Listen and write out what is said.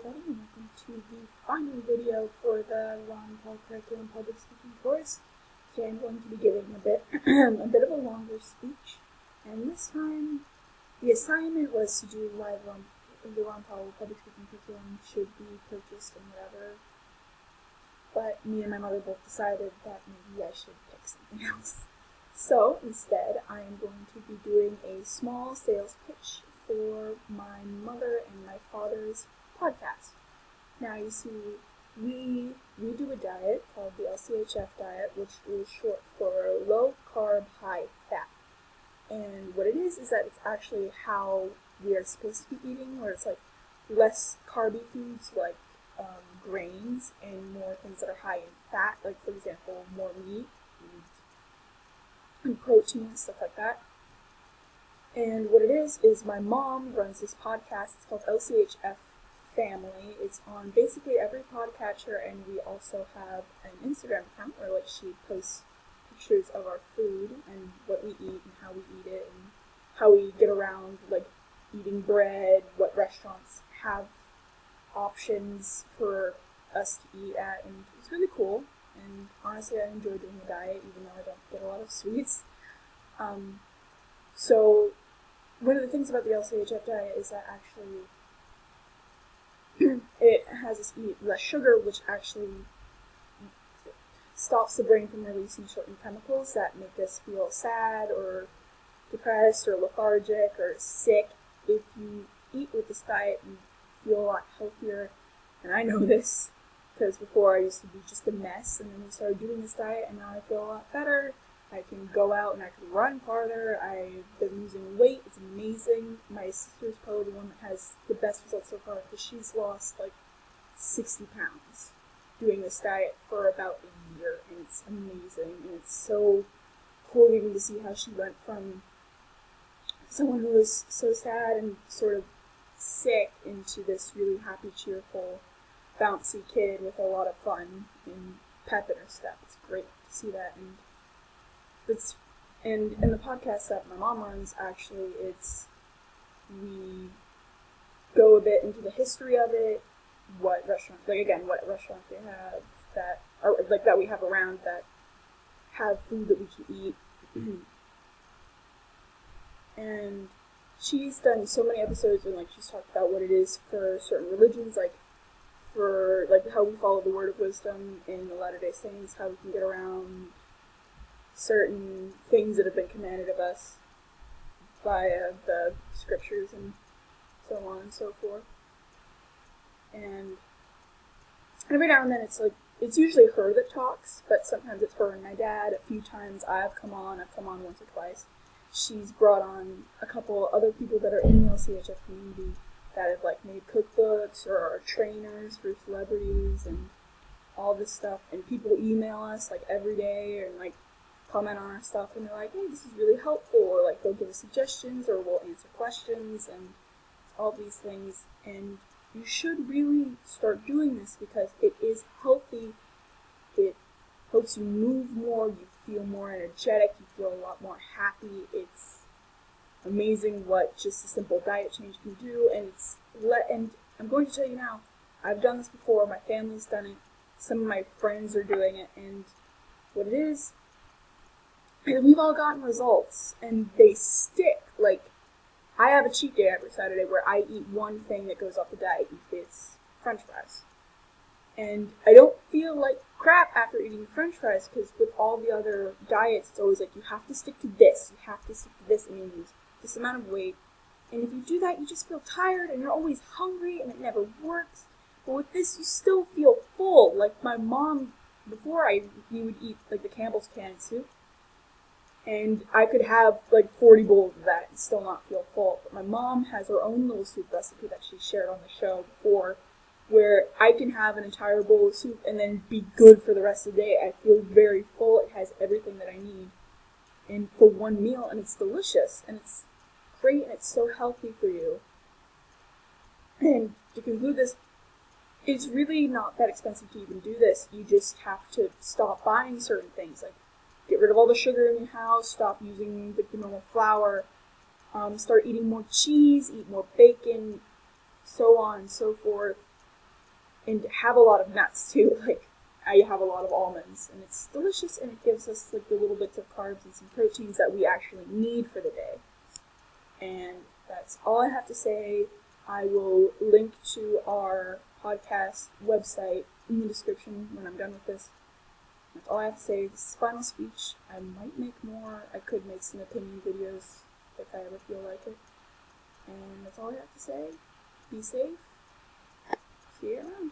everybody, and welcome to the final video for the Ron Paul Curriculum Public Speaking course. Today I'm going to be giving a bit of a longer speech, and this time the assignment was to do why the Ron Paul Public Speaking Curriculum should be purchased and whatever, but me and my mother both decided that maybe I should pick something else. So instead, I am going to be doing a small sales pitch for my mother and my father's podcast. Now, you see, we do a diet called the LCHF diet, which is short for low carb, high fat. And what it is that it's actually how we are supposed to be eating, where it's like less carby foods like grains and more things that are high in fat, like for example, more meat and protein and stuff like that. And what it is my mom runs this podcast. It's called LCHF Family. It's on basically every podcatcher, and we also have an Instagram account where like she posts pictures of our food and what we eat and how we eat it and how we get around like eating bread, what restaurants have options for us to eat at, and it's really cool. And honestly, I enjoy doing the diet even though I don't get a lot of sweets. So one of the things about the LCHF diet is that actually it has us eat less sugar, which actually stops the brain from releasing certain chemicals that make us feel sad or depressed or lethargic or sick. If you eat with this diet, you feel a lot healthier. And I know this because before I used to be just a mess, and then we started doing this diet, and now I feel a lot better. I can go out and I can run farther. I've been losing weight. It's amazing. My sister's probably the one that has the best results so far because she's lost like 60 pounds doing this diet for about a year, and it's amazing. And it's so cool even to see how she went from someone who was so sad and sort of sick into this really happy, cheerful, bouncy kid with a lot of fun and pep in her step. It's great to see that. And in the podcast that my mom runs, actually, we go a bit into the history of it, what restaurants we have that we have around that have food that we can eat. And she's done so many episodes and like she's talked about what it is for certain religions, like for like how we follow the word of wisdom in the Latter-day Saints, how we can get around certain things that have been commanded of us by the scriptures and so on and so forth. And every now and then it's usually her that talks, but sometimes it's her and my dad. A few times I've come on once or twice. She's brought on a couple other people that are in the LCHF community that have like made cookbooks or are trainers for celebrities and all this stuff. And people email us like every day and like comment on our stuff, and they're like, hey, this is really helpful, or like they'll give us suggestions, or we'll answer questions, and all these things. And you should really start doing this because it is healthy. It helps you move more, you feel more energetic, you feel a lot more happy. It's amazing what just a simple diet change can do. And I'm going to tell you now, I've done this before, my family's done it, some of my friends are doing it, and what it is, we've all gotten results, and they stick. Like, I have a cheat day every Saturday where I eat one thing that goes off the diet. It's French fries. And I don't feel like crap after eating French fries, because with all the other diets, it's always like, you have to stick to this, and you lose this amount of weight. And if you do that, you just feel tired, and you're always hungry, and it never works. But with this, you still feel full. Like, my mom, before we would eat, like, the Campbell's canned soup, and I could have like 40 bowls of that and still not feel full. But my mom has her own little soup recipe that she shared on the show before, where I can have an entire bowl of soup and then be good for the rest of the day. I feel very full. It has everything that I need and for one meal, and it's delicious, and it's great, and it's so healthy for you. And to conclude this, it's really not that expensive to even do this. You just have to stop buying certain things, like get rid of all the sugar in your house, stop using the normal flour, start eating more cheese, eat more bacon, so on and so forth. and have a lot of nuts too. Like I have a lot of almonds, and it's delicious, and it gives us like the little bits of carbs and some proteins that we actually need for the day. And that's all I have to say. I will link to our podcast website in the description when I'm done with this. That's all I have to say. This is final speech. I might make more. I could make some opinion videos if I ever feel like it. And that's all I have to say. Be safe. See you around.